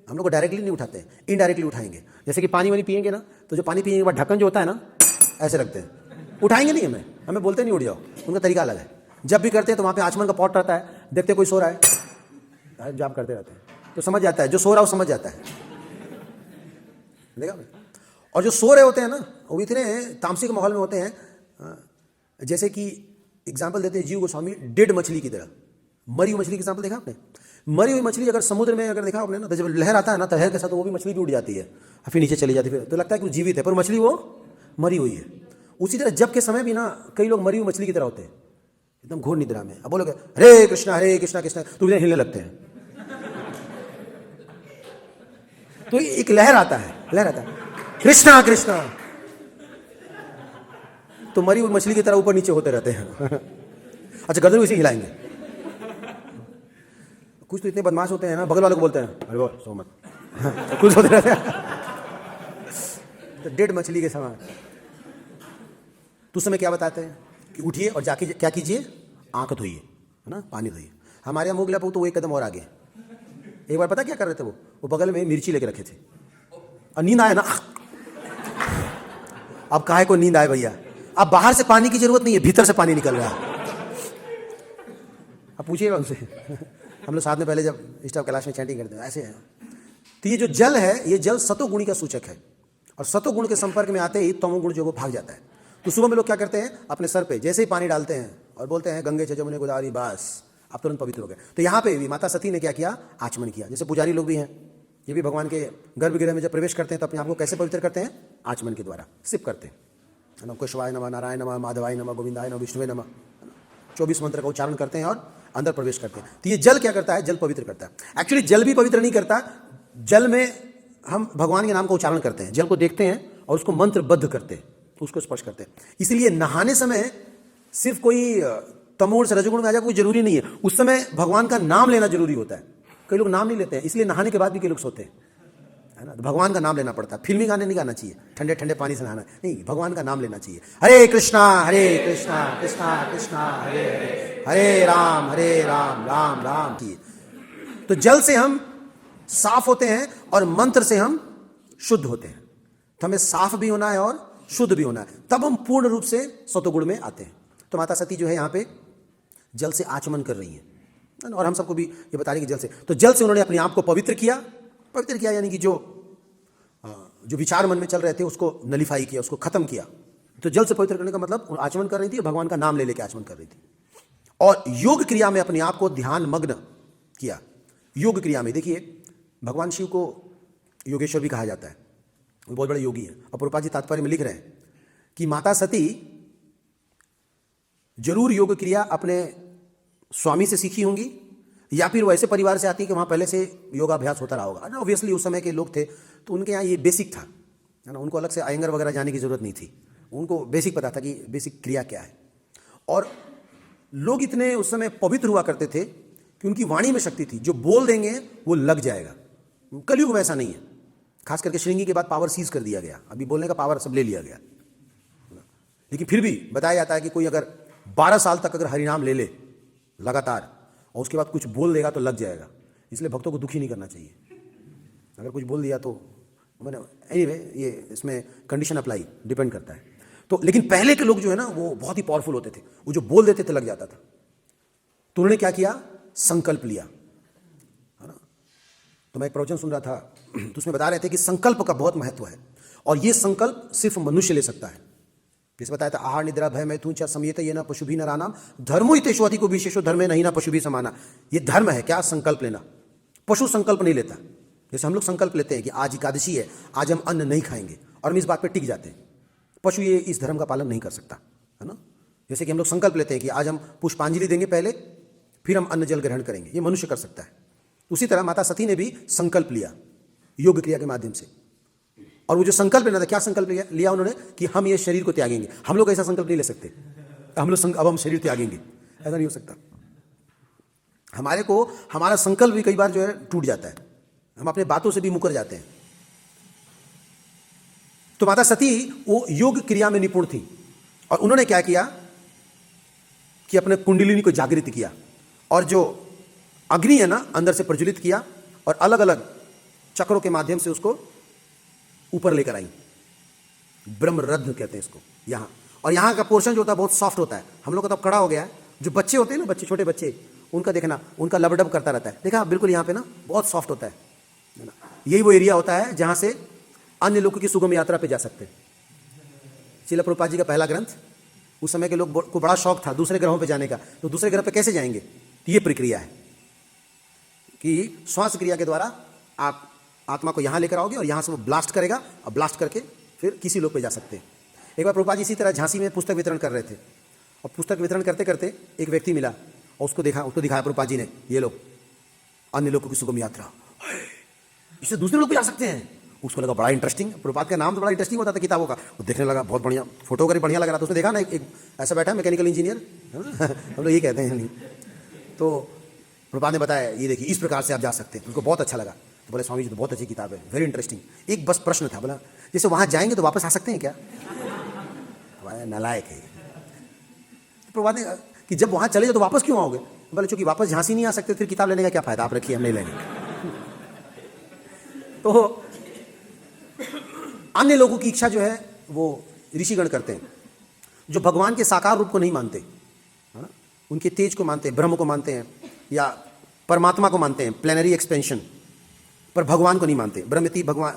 हम लोग को डायरेक्टली नहीं उठाते हैं, इनडायरेक्टली उठाएंगे। जैसे कि पानी वानी पिएंगे ना, तो जो पानी पिएंगे के बाद ढक्कन जो होता है ना, ऐसे रखते हैं, उठाएंगे नहीं। हमें बोलते नहीं उठ जाओ, उनका तरीका अलग है। जब भी करते हैं तो वहाँ पे आचमन का पॉट रहता है, देखते कोई सो रहा है, जाप करते रहते हैं, तो समझ जाता है, जो सो रहा है वो समझ जाता है, देखा। और जो सो रहे होते हैं ना, वो इतने तामसिक माहौल में होते हैं। जैसे कि एग्जाम्पल देते हैं जीव गोस्वामी, डेड मछली की तरह। मरी हुई मछली की एग्जाम्पल देखा आपने? मरी हुई मछली अगर समुद्र में अगर देखा आपने ना, तो जब लहर आता है ना, तो लहर के साथ वो भी मछली भी उड़ जाती है, फिर नीचे चली जाती है, फिर तो लगता है कि वो जीवित है, पर मछली वो मरी हुई है। उसी तरह जब के समय भी ना कई लोग मरी हुई मछली की तरह होते हैं, एकदम घोर निद्रा में। अब बोलोगे हरे कृष्णा कृष्णा, तो हिलने लगते हैं। तो एक लहर आता है कृष्णा कृष्णा, तो मरी हुई मछली की तरह ऊपर नीचे होते रहते हैं। अच्छा, गर्दन इसे हिलाएंगे। कुछ तो इतने बदमाश होते हैं ना, बगल वाले को बोलते हैं अरे वो सो मत, कुछ होते रहते हैं। तो डेड मछली के समान। तो उस समय क्या बताते हैं कि उठिए और जाके क्या कीजिए, आंख धोइए, है ना, पानी धोइए। हमारे यहाँ मुगला तो वो एक कदम और आगे। एक बार पता क्या कर रहे थे, वो बगल में मिर्ची लेके रखे थे, और नींद आए ना, अब काहे को नींद आए भैया, अब बाहर से पानी की जरूरत नहीं है, भीतर से पानी निकल रहा है। अब पूछिएगा उनसे। हम लोग साथ में पहले जब स्टाफ कैलाश में चैंटिंग करते हैं, ऐसे है। तो ये जो जल है, ये जल सतोगुणी का सूचक है, और सतोगुण के संपर्क में आते ही तमोगुण जो वो भाग जाता है। तो सुबह में लोग क्या करते हैं, अपने सर पे जैसे ही पानी डालते हैं और बोलते हैं गंगे जमुने गोदावरी, बस आप तुरंत पवित्र हो गए। तो यहाँ पे भी माता सती ने क्या किया, आचमन किया। जैसे पुजारी लोग भी हैं, ये भी भगवान के गर्भगृह में जब प्रवेश करते हैं तो अपने आप को कैसे पवित्र करते हैं, आचमन के द्वारा सिप करते हैं, है ना। कुशवाय नमः, नारायण नमः, माधवाय नमः, गोविंदाय नमः, विष्णुवे नमः, 24 मंत्र का उच्चारण करते हैं और अंदर प्रवेश करते हैं। तो ये जल क्या करता है, जल पवित्र करता है। एक्चुअली जल भी पवित्र नहीं करता, जल में हम भगवान के नाम का उच्चारण करते हैं, जल को देखते हैं और उसको मंत्रबद्ध करते हैं, उसको स्पर्श करते हैं। इसलिए नहाने समय सिर्फ कोई तमोगुण से रजोगुण में आ जाए कोई जरूरी नहीं है, उस समय भगवान का नाम लेना जरूरी होता है। कई लोग नाम नहीं लेते हैं, इसलिए नहाने के बाद भी कई लोग सोते हैं, है ना। तो भगवान का नाम लेना पड़ता है, फिल्मी गाने नहीं गाना चाहिए, ठंडे ठंडे पानी से नहाना नहीं, भगवान का नाम लेना चाहिए। हरे कृष्णा कृष्णा कृष्णा हरे हरे, हरे राम राम राम की। तो जल से हम साफ होते हैं और मंत्र से हम शुद्ध होते हैं। तो हमें साफ भी होना है और शुद्ध भी होना है, तब हम पूर्ण रूप से सतोगुण में आते हैं। तो माता सती जो है यहाँ पे जल से आचमन कर रही हैं, और हम सबको भी ये बता रही कि जल से, तो जल से उन्होंने अपने आप को पवित्र किया यानी कि जो विचार मन में चल रहे थे उसको नलीफाई किया, उसको खत्म किया। तो जल से पवित्र करने का मतलब आचमन कर रही थी, भगवान का नाम ले लेके आचमन कर रही थी, और योग क्रिया में अपने आप को ध्यान मग्न किया। योग क्रिया में देखिए, भगवान शिव को योगेश्वर भी कहा जाता है, वो बहुत बड़े योगी हैं। और प्रभुपाद जी तात्पर्य में लिख रहे हैं कि माता सती जरूर योग क्रिया अपने स्वामी से सीखी होंगी, या फिर वो ऐसे परिवार से आती है कि वहाँ पहले से योगाभ्यास होता रहा होगा ना। ऑब्वियसली उस समय के लोग थे तो उनके यहाँ ये बेसिक था, है ना। उनको अलग से अयंगर वगैरह जाने की जरूरत नहीं थी, उनको बेसिक पता था कि बेसिक क्रिया क्या है। और लोग इतने उस समय पवित्र हुआ करते थे कि उनकी वाणी में शक्ति थी, जो बोल देंगे वो लग जाएगा। कलयुग में ऐसा नहीं है, खास करके श्रृंगी के बाद पावर सीज कर दिया गया, अभी बोलने का पावर सब ले लिया गया। लेकिन फिर भी बताया जाता है कि कोई अगर 12 साल तक अगर हरिनाम ले ले लगातार और उसके बाद कुछ बोल देगा तो लग जाएगा। इसलिए भक्तों को दुखी नहीं करना चाहिए। अगर कुछ बोल दिया तो मैंने एनीवे ये इसमें कंडीशन अप्लाई डिपेंड करता है। तो लेकिन पहले के लोग जो है ना वो बहुत ही पावरफुल होते थे, वो जो बोल देते थे लग जाता था। तो उन्होंने क्या किया, संकल्प लिया, है ना। तो मैं एक प्रवचन सुन रहा था तो उसमें बता रहे थे कि संकल्प का बहुत महत्व है और ये संकल्प सिर्फ मनुष्य ले सकता है। जैसे बताया था, आहार निद्रा भय मैथुन च संयत ये न पशु भी न रानाम धर्मो हितेषु अधिको विशेषो धर्मे नहीं ना पशु भी समाना। ये धर्म है क्या, संकल्प लेना। पशु संकल्प नहीं लेता। जैसे हम लोग संकल्प लेते हैं कि आज एकादशी है, आज हम अन्न नहीं खाएंगे और हम इस बात पे टिक जाते हैं। पशु ये इस धर्म का पालन नहीं कर सकता, है ना। जैसे कि हम लोग संकल्प लेते हैं कि आज हम पुष्पांजलि देंगे पहले, फिर हम अन्न जल ग्रहण करेंगे, ये मनुष्य कर सकता है। उसी तरह माता सती ने भी संकल्प लिया योग क्रिया के माध्यम से। और वो जो संकल्प लेना था, क्या संकल्प लिया उन्होंने कि हम ये शरीर को त्यागेंगे। हम लोग ऐसा संकल्प नहीं ले सकते, हम लोग अब हम शरीर त्यागेंगे, ऐसा नहीं हो सकता। हमारे को हमारा संकल्प भी कई बार जो है टूट जाता है, हम अपने बातों से भी मुकर जाते हैं। तो माता सती वो योग क्रिया में निपुण थी और उन्होंने क्या किया कि अपने कुंडलिनी को जागृत किया और जो अग्नि है ना अंदर से प्रज्वलित किया और अलग अलग चक्रों के माध्यम से उसको ऊपर लेकर आई। ब्रह्मरत्न कहते हैं इसको यहाँ। और यहाँ का पोर्शन जो होता है बहुत सॉफ्ट होता है। हम लोग का तो कड़ा हो गया है। जो बच्चे होते हैं ना, बच्चे, छोटे बच्चे, उनका देखना, उनका लबडब करता रहता है। देखा बिल्कुल यहाँ पे ना बहुत सॉफ्ट होता है ना। यही वो एरिया होता है जहाँ से अन्य लोगों की सुगम यात्रा पे जा सकते हैं। श्रील प्रभुपाद जी का पहला ग्रंथ, उस समय के लोग को बड़ा शौक था दूसरे ग्रहों पे जाने का, तो दूसरे ग्रह पे कैसे जाएंगे। तो ये प्रक्रिया है कि श्वास क्रिया के द्वारा आप आत्मा को यहाँ लेकर आओगे और यहाँ से वो ब्लास्ट करेगा और ब्लास्ट करके फिर किसी लोग पे जा सकते हैं। एक बार प्रभुपाद जी इसी तरह झांसी में पुस्तक वितरण कर रहे थे और पुस्तक वितरण करते करते एक व्यक्ति मिला और उसको दिखाया प्रभुपाद जी ने, ये लोग अन्य लोगों की सुगम यात्रा, इससे दूसरे लोग भी जा सकते हैं। उसको लगा बड़ा इंटरेस्टिंग, प्रभुपाद का नाम तो बड़ा इंटरेस्टिंग होता था किताबों का। वो देखने लगा बहुत बढ़िया, फोटोग्राफी बढ़िया लग रहा था। उसने देखा ना एक ऐसा बैठा मैकेनिकल इंजीनियर, हम लोग ये कहते हैं नहीं। तो प्रभुपाद ने बताया, ये देखिए इस प्रकार से आप जा सकते हैं। उनको बहुत अच्छा लगा। तो बोले स्वामी जी तो बहुत अच्छी किताब है, वेरी इंटरेस्टिंग। एक बस प्रश्न था, बोला जैसे वहाँ जाएंगे तो वापस आ सकते हैं क्या। नालायक है। प्रभुपाद ने कि जब वहाँ चले जाओ तो वापस क्यों आओगे। बोले चूंकि वापस झांसी नहीं आ सकते, फिर किताब लेने का क्या फायदा, आप रखिए हम नहीं लेंगे। तो अन्य लोगों की इच्छा जो है वो ऋषिगण करते हैं, जो भगवान के साकार रूप को नहीं मानते, है ना, उनके तेज को मानते हैं, ब्रह्म को मानते हैं या परमात्मा को मानते हैं, प्लेनरी एक्सपेंशन, पर भगवान को नहीं मानते। ब्रह्मति भगवान,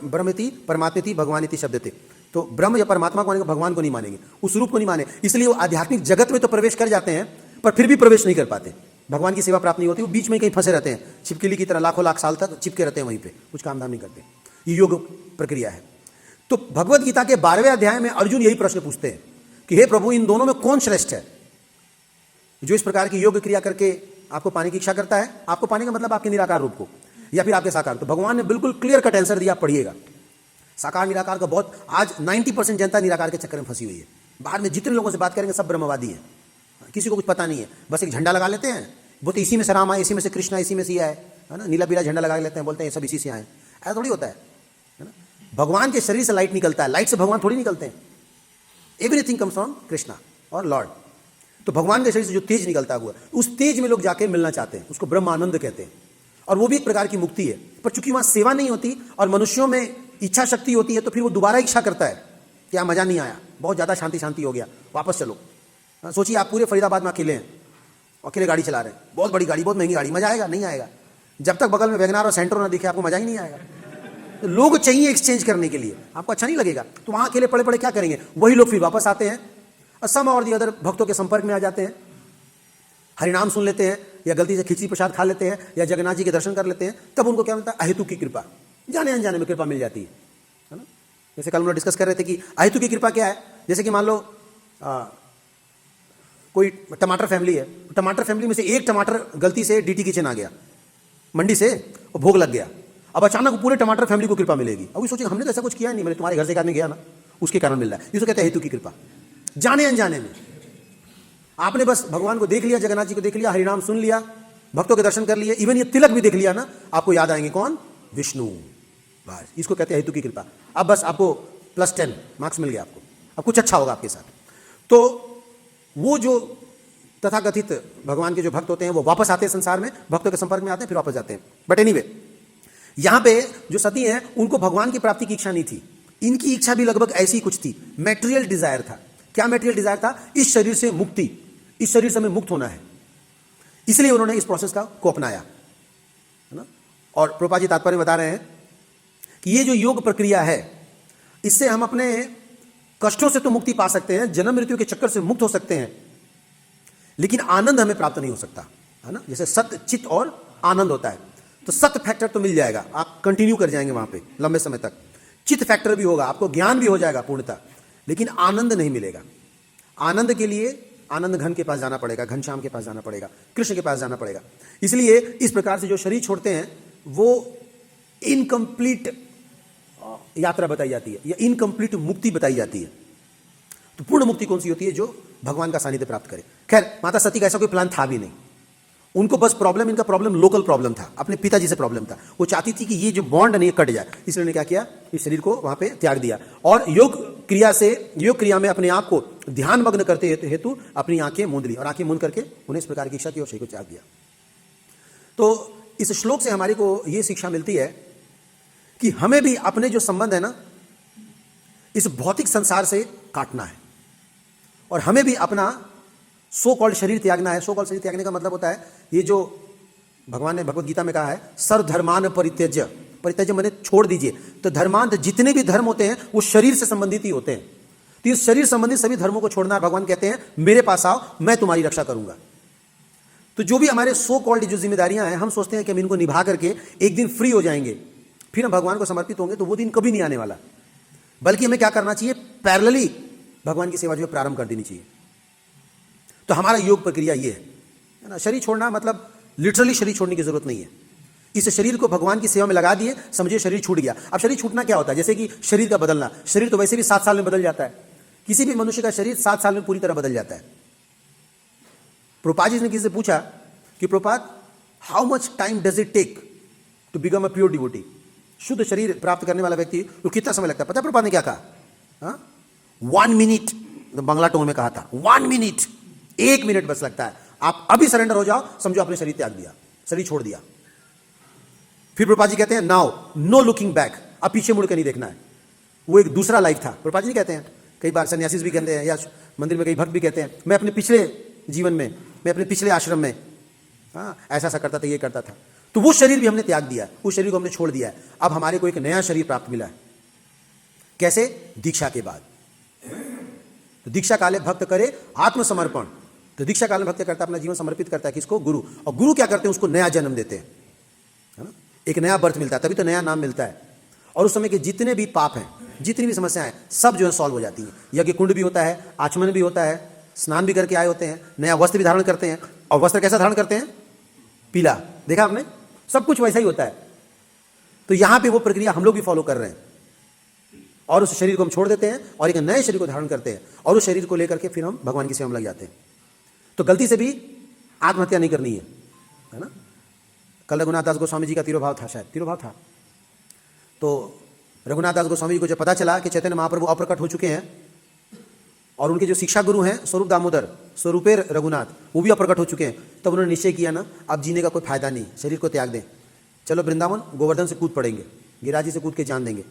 ब्रह्मति परमात्मति भगवानिति शब्द थे। तो ब्रह्म या परमात्मा को मानेंगे, भगवान को नहीं मानेंगे, उस रूप को नहीं माने। इसलिए वो आध्यात्मिक जगत में तो प्रवेश कर जाते हैं पर फिर भी प्रवेश नहीं कर पाते, भगवान की सेवा प्राप्त नहीं होती। वो बीच में कहीं फंसे रहते हैं, छिपकली की तरह लाखों लाख साल तक चिपके रहते हैं वहीं पे, कुछ काम धाम नहीं करते। ये योग प्रक्रिया है। तो भगवत गीता के 12वें अध्याय में अर्जुन यही प्रश्न पूछते हैं कि हे प्रभु, इन दोनों में कौन श्रेष्ठ है। जो इस प्रकार की योग क्रिया करके आपको पाने की इच्छा करता है, आपको पाने का मतलब आपके निराकार रूप को या फिर आपके साकार। तो भगवान ने बिल्कुल क्लियर कट आंसर दिया, पढ़िएगा। साकार निराकार का बहुत, आज 90% जनता निराकार के चक्कर में फंसी हुई है। बाहर में जितने लोगों से बात करेंगे सब ब्रह्मवादी हैं, किसी को कुछ पता नहीं है, बस एक झंडा लगा लेते हैं, बोलते इसी में से राम आए, इसी में से कृष्ण आए, इसी में से आए, है ना, नीला पीला झंडा लगा लेते हैं, बोलते हैं सब इसी से आए। ऐसा थोड़ी होता है ना। भगवान के शरीर से लाइट निकलता है, लाइट से भगवान थोड़ी निकलते हैं। एवरीथिंग कम्स फ्रॉम कृष्णा और लॉर्ड। तो भगवान के शरीर से जो तेज निकलता हुआ, उस तेज में लोग जाके मिलना चाहते हैं, उसको ब्रह्म आनंद कहते हैं। और वो भी एक प्रकार की मुक्ति है। पर चूंकि वहां सेवा नहीं होती और मनुष्यों में इच्छा शक्ति होती है, तो फिर वो दोबारा इच्छा करता है कि यहाँ मजा नहीं आया, बहुत ज्यादा शांति शांति हो गया, वापस चलो। सोचिए आप पूरे फरीदाबाद में अकेले हैं, अकेले गाड़ी चला रहे हैं, बहुत बड़ी गाड़ी, बहुत महंगी गाड़ी, मजा आएगा नहीं आएगा। जब तक बगल में वैगनार और सेंट्रो ना दिखे आपको मजा ही नहीं आएगा। तो लोग चाहिए एक्सचेंज करने के लिए, आपको अच्छा नहीं लगेगा। तो वहां अकेले पड़े पड़े क्या करेंगे, वही लोग फिर वापस आते हैं और सम और दी अदर भक्तों के संपर्क में आ जाते हैं, हरिनाम सुन लेते हैं या गलती से खिचड़ी प्रसाद खा लेते हैं या जगन्नाथ जी के दर्शन कर लेते हैं। तब उनको क्या मिलता है, अहेतु की कृपा, जाने अनजाने में कृपा मिल जाती है ना। जैसे कल हम लोग डिस्कस कर रहे थे कि अहेतु की कृपा क्या है। जैसे कि मान लो कोई टमाटर फैमिली है, टमाटर फैमिली में से एक टमाटर गलती से डीटी किचन आ गया मंडी से और भोग लग गया। अब अचानक पूरे टमाटर फैमिली को कृपा मिलेगी। अब सोचेंगे हमने तो ऐसा कुछ किया नहीं, मैंने तुम्हारे घर से एक आदमी गया ना, उसके कारण मिल रहा है। इसको कहते हैं हेतु की कृपा, जाने अनजाने में। आपने बस भगवान को देख लिया, जगन्नाथ जी को देख लिया, हरिनाम सुन लिया, भक्तों के दर्शन कर लिए, इवन ये तिलक भी देख लिया ना, आपको याद आएंगे कौन, विष्णु। बस इसको कहते हैं हेतु की कृपा। अब बस आपको +10 मार्क्स मिल गया, आपको अब कुछ अच्छा होगा आपके साथ। तो वो जो तथाकथित भगवान के जो भक्त होते हैं वो वापस आते हैं संसार में, भक्तों के संपर्क में आते हैं, फिर वापस जाते हैं। बट एनीवे, यहां पे जो सती हैं उनको भगवान की प्राप्ति की इच्छा नहीं थी। इनकी इच्छा भी लगभग ऐसी ही कुछ थी, मैटेरियल डिजायर था। क्या मैटेरियल डिजायर था? इस शरीर से मुक्ति, इस शरीर से हमें मुक्त होना है, इसलिए उन्होंने इस प्रोसेस को अपनाया, है ना। और प्रभुपाद जी तात्पर्य बता रहे हैं कि ये जो योग प्रक्रिया है, इससे हम अपने कष्टों से तो मुक्ति पा सकते हैं, जन्म मृत्यु के चक्कर से मुक्त हो सकते हैं, लेकिन आनंद हमें प्राप्त नहीं हो सकता, है ना। जैसे सत्य, चित्त और आनंद होता है, तो सत्य फैक्टर तो मिल जाएगा, आप कंटिन्यू कर जाएंगे वहां पे लंबे समय तक। चित्त फैक्टर भी होगा, आपको ज्ञान भी हो जाएगा पूर्णता, लेकिन आनंद नहीं मिलेगा। आनंद के लिए आनंद घन के पास जाना पड़ेगा, घनश्याम के पास जाना पड़ेगा, कृष्ण के पास जाना पड़ेगा। इसलिए इस प्रकार से जो शरीर छोड़ते हैं वो इनकम्प्लीट यात्रा बताई जाती है, या इनकम्प्लीट मुक्ति बताई जाती है। तो पूर्ण मुक्ति कौन सी होती है? जो भगवान का सानिध्य प्राप्त करे। खैर, माता सती का ऐसा कोई प्लान था भी नहीं, उनको बस प्रॉब्लम, इनका प्रॉब्लम लोकल प्रॉब्लम था, अपने पिताजी से प्रॉब्लम था। वो चाहती थी कि ये जो बॉन्ड नहीं कट जाए, इसलिए उन्होंने क्या किया, इस शरीर को वहां पे त्याग दिया। और योग क्रिया में अपने आप को ध्यान मग्न करते हेतु अपनी आंखें मूंद ली, और आंखें मूंद करके उन्हें इस प्रकार की इच्छा की और शरीर को त्याग दिया। तो इस श्लोक से हमारे को ये शिक्षा मिलती है कि हमें भी अपने जो संबंध है ना, इस भौतिक संसार से काटना है, और हमें भी अपना सो कॉल्ड शरीर त्यागना है। सो कॉल्ड शरीर त्यागने का मतलब होता है, ये जो भगवान ने भगवत गीता में कहा है, सर्वधर्मान परित्यज्य। परित्यज्य माने छोड़ दीजिए। तो धर्मांत जितने भी धर्म होते हैं वो शरीर से संबंधित ही होते हैं। तो इस शरीर संबंधित सभी धर्मों को छोड़ना, भगवान कहते हैं मेरे पास आओ, मैं तुम्हारी रक्षा करूंगा। तो जो भी हमारे सो कॉल्ड जो जिम्मेदारियां हैं, हम सोचते हैं कि हम इनको निभा करके एक दिन फ्री हो जाएंगे, फिर हम भगवान को समर्पित होंगे, तो वो दिन कभी नहीं आने वाला। बल्कि हमें क्या करना चाहिए, पैरेलली भगवान की सेवा जो है प्रारंभ कर देनी चाहिए। तो हमारा योग प्रक्रिया ये है ना। शरीर छोड़ना मतलब लिटरली शरीर छोड़ने की जरूरत नहीं है। इस शरीर को भगवान की सेवा में लगा दिए, समझिए शरीर छूट गया। अब शरीर छूटना क्या होता है? जैसे कि शरीर का बदलना, शरीर तो वैसे भी 7 साल में बदल जाता है। किसी भी मनुष्य का शरीर 7 साल में पूरी तरह बदल जाता है। प्रभुपाद जी ने किसी से पूछा कि Prabhupada, how much time does it take to become a pure devotee? शुद्ध शरीर प्राप्त करने वाला व्यक्ति को कितना समय लगता है? पता है प्रभुपाद ने क्या कहा? 1 मिनट, बांग्ला टोन में कहा था 1 मिनट, 1 मिनट बस लगता है। आप अभी सरेंडर हो जाओ, समझो आपने शरीर त्याग दिया, शरीर छोड़ दिया। फिर प्रभुपाद जी कहते हैं नाउ नो लुकिंग बैक, अब पीछे मुड़ के नहीं देखना है। वो एक दूसरा लाइफ था। प्रभुपाद जी कहते हैं, कई बार सन्यासीस भी कहते हैं, या मंदिर में कई भक्त भी कहते हैं, मैं अपने पिछले जीवन में, मैं अपने पिछले आश्रम में ऐसा ऐसा करता था, ये करता था। तो वो शरीर भी हमने त्याग दिया, उस शरीर को हमने छोड़ दिया है। अब हमारे को एक नया शरीर प्राप्त मिला है। कैसे? दीक्षा के बाद। तो दीक्षा काले भक्त करे आत्मसमर्पण। तो दीक्षा काल में भक्त करता है, अपना जीवन समर्पित करता है किसको? गुरु। और गुरु क्या करते हैं? उसको नया जन्म देते हैं, है ना। एक नया बर्थ मिलता है, तभी तो नया नाम मिलता है। और उस समय के जितने भी पाप हैं, जितनी भी समस्याएं हैं, सब जो है सॉल्व हो जाती हैं। यज्ञ कुंड भी होता है, आचमन भी होता है, स्नान भी करके आए होते हैं, नया वस्त्र भी धारण करते हैं। और वस्त्र कैसा धारण करते हैं? पीला। देखा आपने? सब कुछ वैसा ही होता है। तो यहां पे वो प्रक्रिया हम लोग भी फॉलो कर रहे हैं, और उस शरीर को हम छोड़ देते हैं और एक नए शरीर को धारण करते हैं, और उस शरीर को लेकर के फिर हम भगवान की सेवा में लग जाते हैं। तो गलती से भी आत्महत्या नहीं करनी है ना। कल रघुनाथ दास गोस्वामी जी का तिरोभाव था, शायद तिरोभाव था। तो रघुनाथ दास गोस्वामी जी को जब पता चला कि चैतन्य महाप्रभु अप्रकट हो चुके हैं, और उनके जो शिक्षा गुरु हैं स्वरूप दामोदर, स्वरूपेर रघुनाथ, वो भी अप्रकट हो चुके हैं, तब उन्होंने निश्चय किया ना, अब जीने का कोई फायदा नहीं, शरीर को त्याग दें, चलो वृंदावन गोवर्धन से कूद पड़ेंगे, गिरिराज जी से कूद के जान देंगे।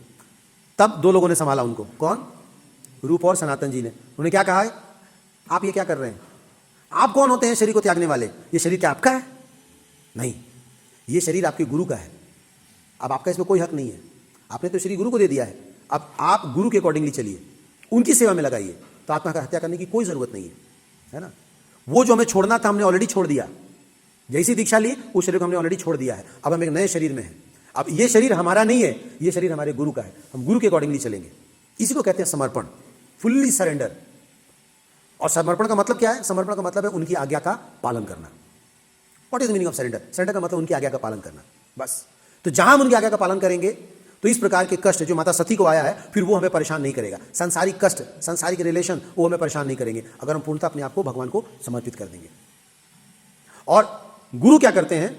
तब 2 लोगों ने संभाला उनको। कौन? रूप और सनातन जी ने। उन्होंने क्या कहा है? आप ये क्या कर रहे हैं? आप कौन होते हैं शरीर को त्यागने वाले? ये शरीर क्या आपका है? नहीं, ये शरीर आपके गुरु का है। अब आपका इसमें कोई हक नहीं है, आपने तो शरीर गुरु को दे दिया है। अब आप गुरु के अकॉर्डिंगली चलिए, उनकी सेवा में लगाइए। तो आत्महत्या करने की कोई जरूरत नहीं है ना। वो जो हमें छोड़ना था हमने ऑलरेडी छोड़ दिया। जैसी दीक्षा ली उस शरीर को हमने ऑलरेडी छोड़ दिया है। अब हम एक नए शरीर में हैं। अब ये शरीर हमारा नहीं है, ये शरीर हमारे गुरु का है। हम गुरु के अकॉर्डिंगली चलेंगे। इसी को कहते हैं समर्पण, फुल्ली सरेंडर। और समर्पण का मतलब क्या है? समर्पण का मतलब है उनकी आज्ञा का पालन करना। What is the meaning of surrender? Surrender का मतलब उनकी आज्ञा का पालन करना, बस। तो जहां हम उनकी आज्ञा का पालन करेंगे तो इस प्रकार के कष्ट जो माता सती को आया है, फिर वो हमें परेशान नहीं करेगा। सांसारिक कष्ट, सांसारिक रिलेशन, वो हमें परेशान नहीं करेंगे, अगर हम पूर्णतः अपने आप को भगवान को समर्पित कर देंगे। और गुरु क्या करते हैं?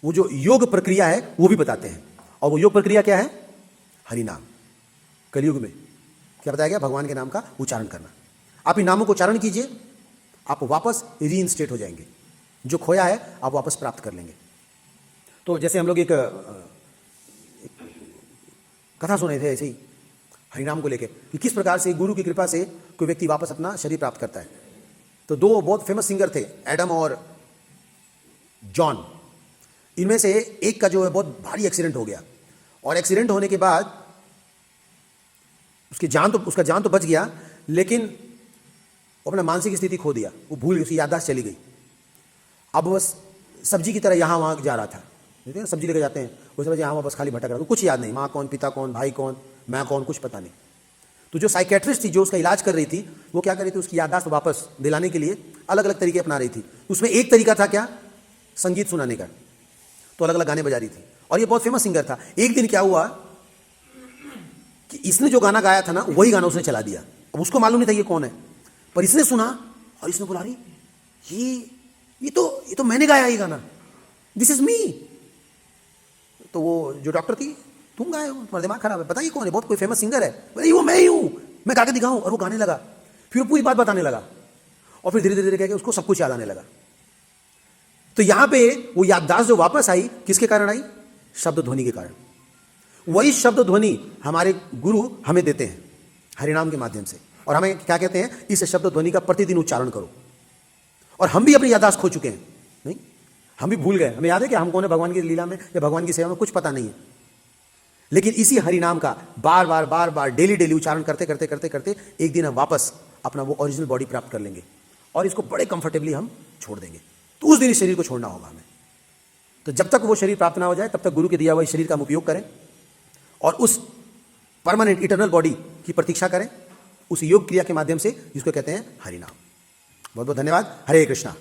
वो जो योग प्रक्रिया है वो भी बताते हैं। और वो योग प्रक्रिया क्या है? हरि नाम। कलयुग में क्या बताया गया? भगवान के नाम का उच्चारण करना। आप इन नामों को उच्चारण कीजिए, आप वापस रीइंस्टेट हो जाएंगे, जो खोया है आप वापस प्राप्त कर लेंगे। तो जैसे हम लोग एक कथा सुने थे ऐसे ही हरिनाम को लेकर कि किस प्रकार से गुरु की कृपा से कोई व्यक्ति वापस अपना शरीर प्राप्त करता है। तो दो बहुत फेमस सिंगर थे, एडम और जॉन। इनमें से एक का जो है बहुत भारी एक्सीडेंट हो गया, और एक्सीडेंट होने के बाद उसका जान तो बच गया, लेकिन वो अपना मानसिक स्थिति खो दिया, वो भूल गई, उसकी याददाश्त चली गई। अब वो सब्जी की तरह यहाँ वहाँ जा रहा था, देखते हैं सब्जी लेके जाते हैं, उस वजह यहाँ वहाँ बस खाली भटक रहा था, कुछ याद नहीं, माँ कौन, पिता कौन, भाई कौन, मैं कौन, कुछ पता नहीं। तो जो साइकेट्रिस्ट थी जो उसका इलाज कर रही थी, वो क्या कर रही थी, उसकी याददाश्त वापस दिलाने के लिए अलग अलग तरीके अपना रही थी। उसमें एक तरीका था क्या, संगीत सुनाने का, तो अलग अलग गाने बजा रही थी, और ये बहुत फेमस सिंगर था। एक दिन क्या हुआ कि इसने जो गाना गाया था ना, वही गाना उसने चला दिया। अब उसको मालूम नहीं था ये कौन है, पर इसने सुना और इसने बोला, अरे ये तो मैंने गाया ये गाना, दिस इज मी। तो वो जो डॉक्टर थी, तुम गाए हो, तुम्हारा दिमाग खराब है, बताइए कौन है, बहुत कोई फेमस सिंगर है, बोले वो मैं ही हूं, मैं गा के दिखाऊं। और वो गाने लगा, फिर वो पूरी बात बताने लगा, और फिर धीरे धीरे कह के उसको सब कुछ याद आने लगा। तो यहां पे वो याददाश्त जो वापस आई, किसके कारण आई, शब्द ध्वनि के कारण। वही शब्द ध्वनि हमारे गुरु हमें देते हैं हरिनाम के माध्यम से, और हमें क्या कहते हैं, इस शब्द ध्वनि का प्रतिदिन उच्चारण करो। और हम भी अपनी याददाश्त खो चुके हैं, नहीं, हम भी भूल गए, हमें याद है कि हम कौन है भगवान की लीला में या भगवान की सेवा में, कुछ पता नहीं है। लेकिन इसी हरिनाम का बार बार डेली उच्चारण करते करते करते करते एक दिन हम वापस अपना वो ओरिजिनल बॉडी प्राप्त कर लेंगे, और इसको बड़े कंफर्टेबली हम छोड़ देंगे। तो उस दिन इस शरीर को छोड़ना होगा हमें। तो जब तक वो शरीर प्राप्त ना हो जाए, तब तक गुरु के दिया हुआ इस शरीर का हम उपयोग करें, और उस परमानेंट इटर्नल बॉडी की प्रतीक्षा करें, उस योग क्रिया के माध्यम से, जिसको कहते हैं हरिनाम। बहुत बहुत धन्यवाद। हरे कृष्णा।